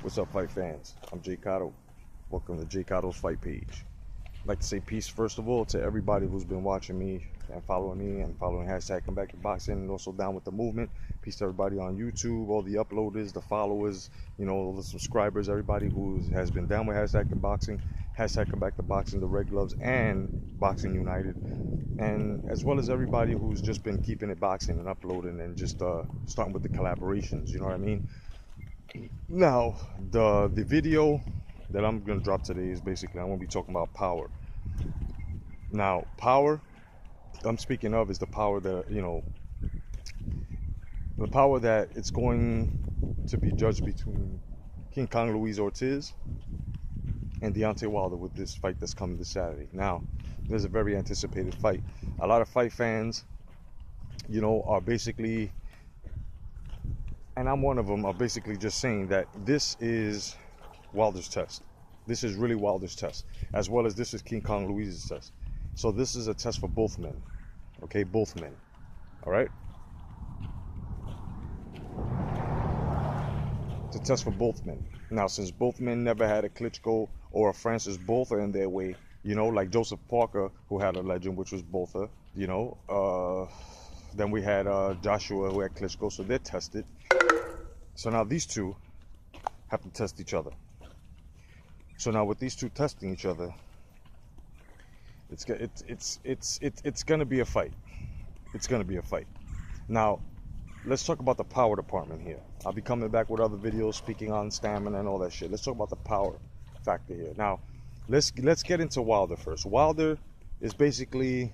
What's up, fight fans? I'm COTTO. Welcome to COTTO's Fight Page. I'd like to say peace, first of all, to everybody who's been watching me and following hashtag Come Back to Boxing, and also down with the movement. Peace to everybody on YouTube, all the uploaders, the followers, all the subscribers, everybody who has been down with hashtag Come Back to Boxing, the Red Gloves, and Boxing United, and as well as everybody who's just been keeping it boxing and uploading and just starting with the collaborations. You know what I mean? Now, the video that I'm going to drop today is basically, I'm going to be talking about power. Now, power I'm speaking of is the power that, the power that it's going to be judged between King Kong Luis Ortiz and Deontay Wilder with this fight that's coming this Saturday. Now, there's a very anticipated fight. A lot of fight fans, are basically, and I'm one of them, are basically just saying that this is Wilder's test. This is really Wilder's test, as well as this is King Kong Luis's test. So this is a test for both men, okay? Both men, all right? It's a test for both men. Now, since both men never had a Klitschko or a Francis Botha in their way, like Joseph Parker, who had a legend, which was Botha, then we had Joshua, who had Klitschko, so they're tested. So now these two have to test each other. So now with these two testing each other, it's gonna be a fight. It's gonna be a fight. Now, let's talk about the power department here. I'll be coming back with other videos speaking on stamina and all that shit. Let's talk about the power factor here. Now, let's get into Wilder first. Wilder is basically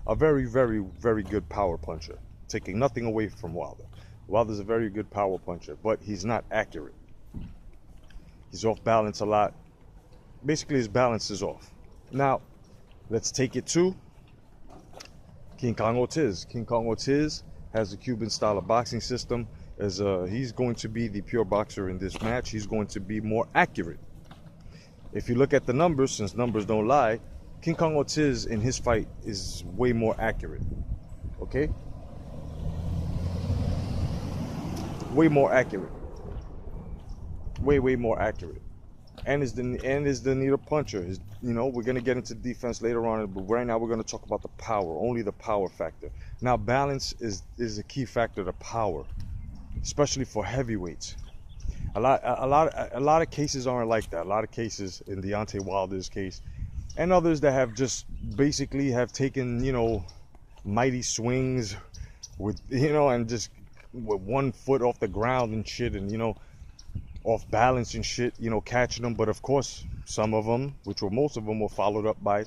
a very, very, very good power puncher. Taking nothing away from Wilder. Wilder's a very good power puncher, but he's not accurate. He's off balance a lot. Basically, his balance is off. Now, let's take it to King Kong Ortiz. King Kong Ortiz has a Cuban style of boxing system. He's going to be the pure boxer in this match. He's going to be more accurate. If you look at the numbers, since numbers don't lie, King Kong Ortiz in his fight is way more accurate. Okay? Way more accurate. Way more accurate. And is the neater puncher. We're gonna get into defense later on, but right now we're gonna talk about the power, only the power factor. Now, balance is a key factor to power, especially for heavyweights. A lot of cases aren't like that. A lot of cases, in Deontay Wilder's case, and others that have just basically have taken, mighty swings with, and just with 1 foot off the ground and shit, and off balance and shit, catching them. But of course, some of them, which were most of them, were followed up by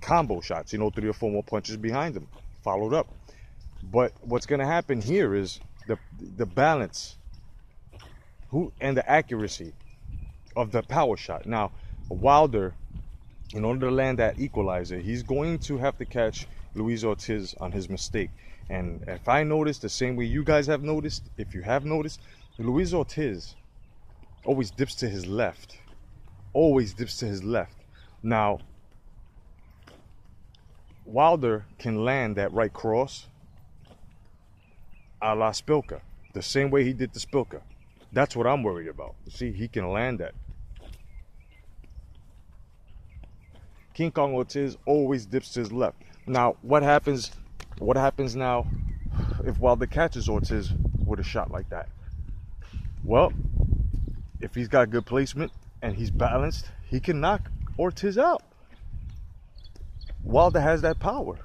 combo shots, 3 or 4 more punches behind them, followed up. But what's going to happen here is the balance and the accuracy of the power shot. Now, Wilder, in order to land that equalizer, he's going to have to catch Luis Ortiz on his mistake. And if I noticed the same way you guys have noticed, if you have noticed, Luis Ortiz always dips to his left. Always dips to his left. Now, Wilder can land that right cross a la Spilka, the same way he did to Spilka. That's what I'm worried about. See, he can land that. King Kong Ortiz always dips to his left. Now, what happens now if Wilder catches Ortiz with a shot like that? Well, if he's got good placement and he's balanced, he can knock Ortiz out. Wilder has that power,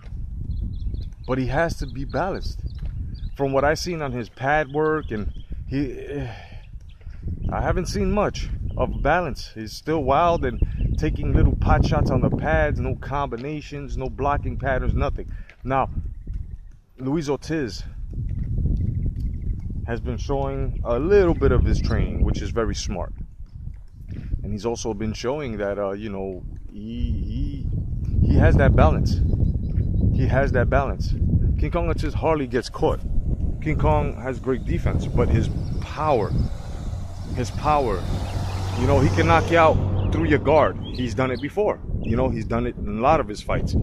but he has to be balanced. From what I've seen on his pad work, and I haven't seen much of balance. He's still wild and taking little pot shots on the pads, no combinations, no blocking patterns, nothing. Now, Luis Ortiz has been showing a little bit of his training, which is very smart. And he's also been showing that, he has that balance. He has that balance. King Kong Ortiz hardly gets caught. King Kong has great defense, but his power, he can knock you out through your guard. He's done it before. He's done it in a lot of his fights.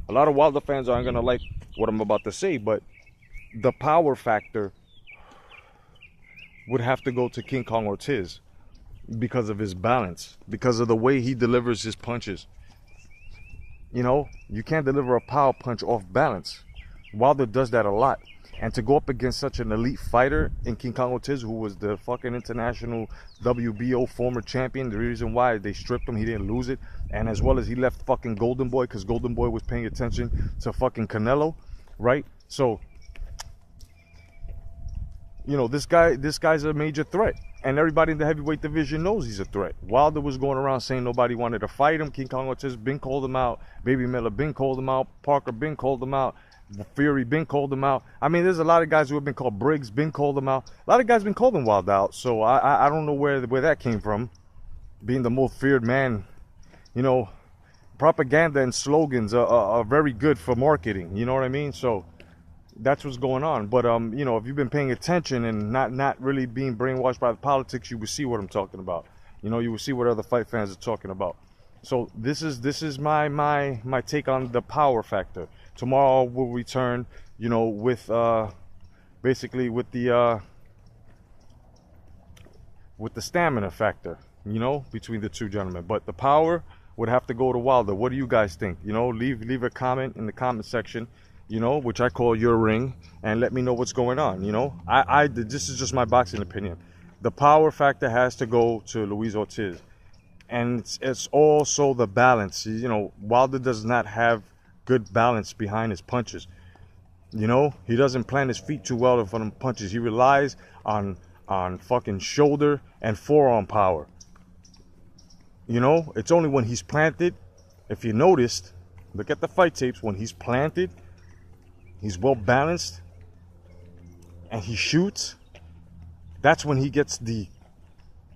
A lot of Wilder fans aren't going to like what I'm about to say, but the power factor would have to go to King Kong Ortiz because of his balance, because of the way he delivers his punches. You know, you can't deliver a power punch off balance. Wilder does that a lot. And to go up against such an elite fighter in King Kong Ortiz, who was the fucking international WBO former champion, the reason why they stripped him, he didn't lose it. And as well as he left fucking Golden Boy, because Golden Boy was paying attention to fucking Canelo, right? So, you know, this guy's a major threat. And everybody in the heavyweight division knows he's a threat. Wilder was going around saying nobody wanted to fight him. King Kong Ortiz been called him out. Baby Miller been called him out. Parker been called him out. Fury been called him out. I mean, there's a lot of guys who have been called. Briggs been called him out. A lot of guys been calling Wilder out. So I don't know where that came from. Being the most feared man, you know, propaganda and slogans are very good for marketing. You know what I mean? So that's what's going on. But you know, if you've been paying attention and not really being brainwashed by the politics, you will see what I'm talking about. You know, you will see what other fight fans are talking about. So this is my take on the power factor. Tomorrow we'll return, you know, with basically with the stamina factor, you know, between the two gentlemen. But the power would have to go to Wilder. What do you guys think? You know, leave a comment in the comment section, you know, which I call your ring, and let me know what's going on. You know, this is just my boxing opinion. The power factor has to go to Luis Ortiz, and it's also the balance. You know, Wilder does not have good balance behind his punches. You know, he doesn't plant his feet too well in front of punches. He relies on fucking shoulder and forearm power. You know, it's only when he's planted. If you noticed, look at the fight tapes. When he's planted, he's well balanced, and he shoots. That's when he gets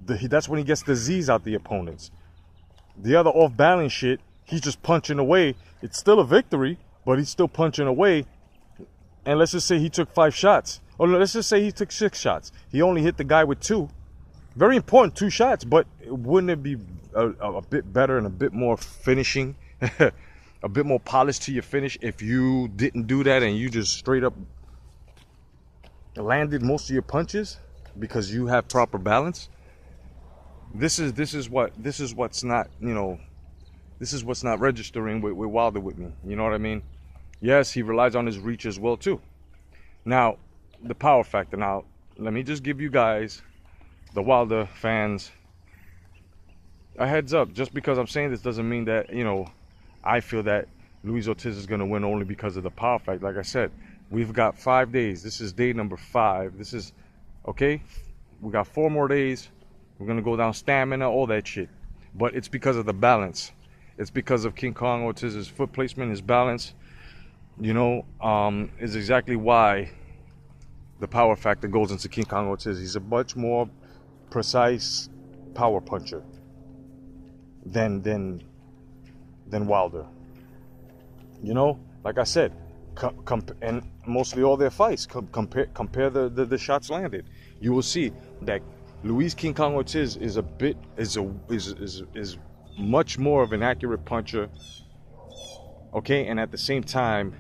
that's when he gets the Z's out the opponents. The other off balance shit, he's just punching away. It's still a victory, but he's still punching away. And let's just say he took 5 shots. Or let's just say he took 6 shots. He only hit the guy with 2. Very important, 2 shots. But wouldn't it be a bit better and a bit more finishing? A bit more polish to your finish if you didn't do that and you just straight up landed most of your punches because you have proper balance? This is what's not, you know, this is what's not registering with Wilder with me. You know what I mean? Yes, he relies on his reach as well too. Now, the power factor. Now, let me just give you guys, the Wilder fans, a heads up. Just because I'm saying this doesn't mean that, you know, I feel that Luis Ortiz is going to win only because of the power factor. Like I said, we've got 5 days. This is day number 5. This is, okay, we got 4 more days. We're going to go down stamina, all that shit. But it's because of the balance. It's because of King Kong Ortiz's foot placement, his balance, you know, is exactly why the power factor goes into King Kong Ortiz. He's a much more precise power puncher than Wilder. You know, like I said, and mostly all their fights, compare the shots landed. You will see that Luis King Kong Ortiz is much more of an accurate puncher, okay, and at the same time,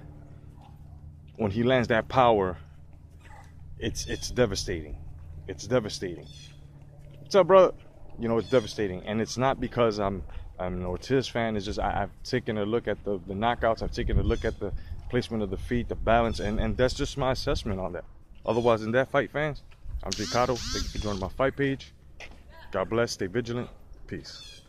when he lands that power, it's devastating. It's devastating. What's up, brother? You know, it's devastating, and it's not because I'm an Ortiz fan. It's just I've taken a look at the knockouts. I've taken a look at the placement of the feet, the balance, and that's just my assessment on that. Otherwise, than that, fight fans, I'm COTTO. Thank you for joining my fight page. God bless. Stay vigilant. Peace.